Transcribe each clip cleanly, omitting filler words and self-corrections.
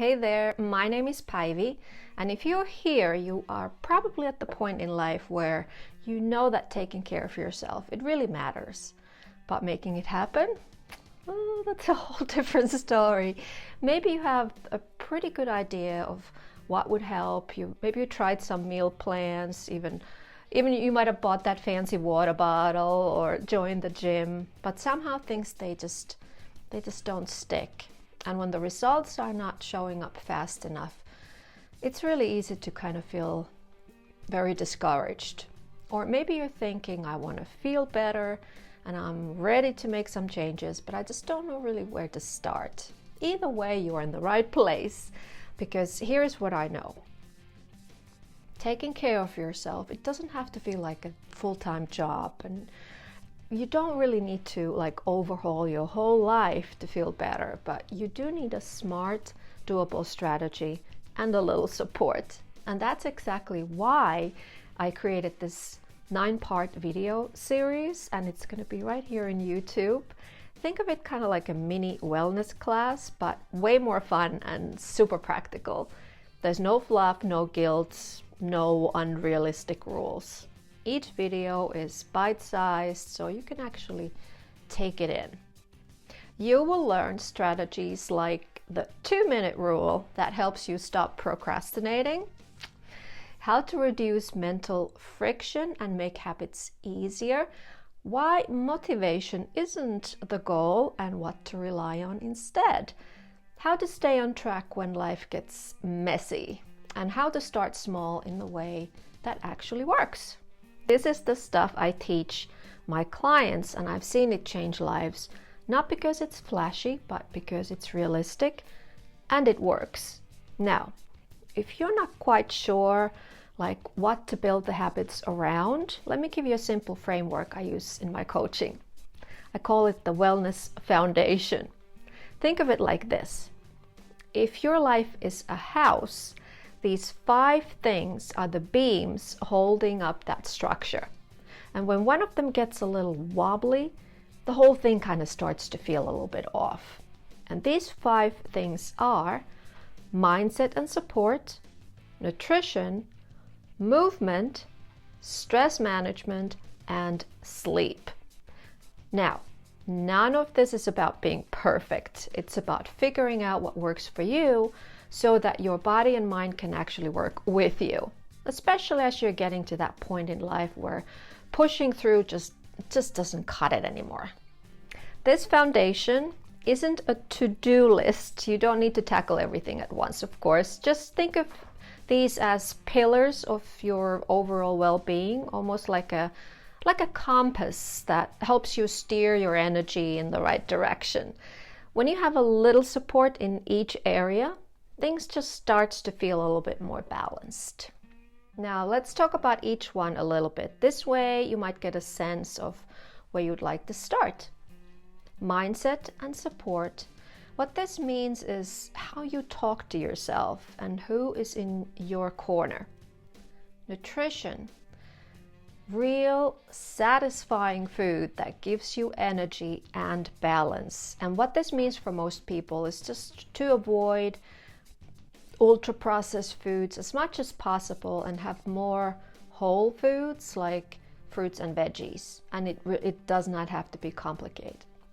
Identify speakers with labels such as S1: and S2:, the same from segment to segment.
S1: Hey there, my name is Päivi, and if you're here, you are probably at the point in life where you know that taking care of yourself, it really matters. But making it happen? Oh, that's a whole different story. Maybe you have a pretty good idea of what would help you. Maybe you tried some meal plans, even you might have bought that fancy water bottle or joined the gym, but somehow things they just don't stick. And when the results are not showing up fast enough, it's really easy to kind of feel very discouraged. Or maybe you're thinking, I want to feel better and I'm ready to make some changes, but I just don't know really where to start. Either way, you are in the right place, because here's what I know. Taking care of yourself, it doesn't have to feel like a full-time job, and you don't really need to overhaul your whole life to feel better, but you do need a smart, doable strategy and a little support. And that's exactly why I created this 9-part video series, and it's going to be right here in YouTube. Think of it kind of like a mini wellness class, but way more fun and super practical. There's no fluff, no guilt, no unrealistic rules. Each video is bite-sized, so you can actually take it in. You will learn strategies like the 2-minute rule that helps you stop procrastinating, how to reduce mental friction and make habits easier, why motivation isn't the goal and what to rely on instead, how to stay on track when life gets messy, and how to start small in the way that actually works. This is the stuff I teach my clients, and I've seen it change lives, not because it's flashy, but because it's realistic and it works. Now, if you're not quite sure what to build the habits around, let me give you a simple framework I use in my coaching. I call it the wellness foundation. Think of it like this. If your life is a house, these 5 things are the beams holding up that structure. And when one of them gets a little wobbly, the whole thing kind of starts to feel a little bit off. And these 5 things are mindset and support, nutrition, movement, stress management, and sleep. Now, none of this is about being perfect. It's about figuring out what works for you so that your body and mind can actually work with you, especially as you're getting to that point in life where pushing through just doesn't cut it anymore. This foundation isn't a to-do list. You don't need to tackle everything at once, of course. Just think of these as pillars of your overall well-being, almost like a compass that helps you steer your energy in the right direction. When you have a little support in each area, things just starts to feel a little bit more balanced. Now let's talk about each one a little bit. This way you might get a sense of where you'd like to start. Mindset and support. What this means is how you talk to yourself and who is in your corner. Nutrition. Real, satisfying food that gives you energy and balance. And what this means for most people is just to avoid ultra-processed foods as much as possible and have more whole foods like fruits and veggies. And it does not have to be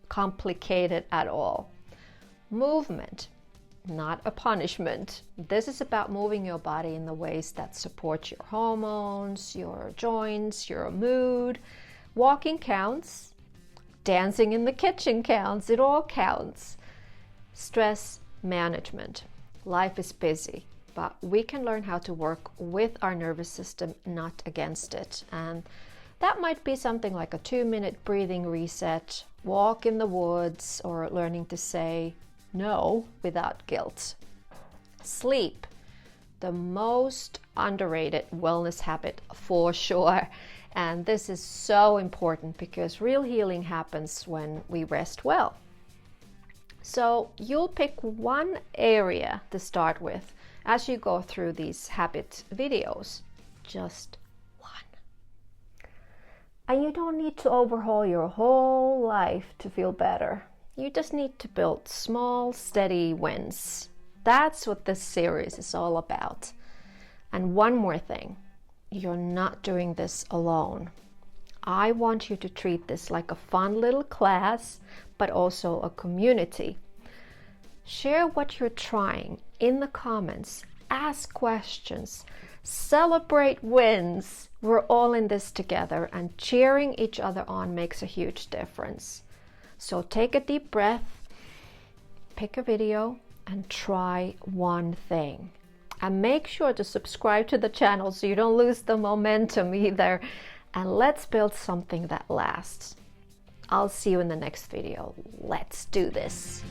S1: complicated at all. Movement, not a punishment. This is about moving your body in the ways that support your hormones, your joints, your mood. Walking counts. Dancing in the kitchen counts. It all counts. Stress management. Life is busy, but we can learn how to work with our nervous system, not against it. And that might be something like a 2-minute breathing reset, walk in the woods, or learning to say no without guilt. Sleep, the most underrated wellness habit for sure. And this is so important because real healing happens when we rest well. So you'll pick one area to start with as you go through these habit videos. Just one. And you don't need to overhaul your whole life to feel better. You just need to build small, steady wins. That's what this series is all about. And one more thing, you're not doing this alone. I want you to treat this like a fun little class, but also a community. Share what you're trying in the comments, ask questions, celebrate wins. We're all in this together, and cheering each other on makes a huge difference. So take a deep breath, pick a video, and try one thing. And make sure to subscribe to the channel so you don't lose the momentum either. And let's build something that lasts. I'll see you in the next video. Let's do this.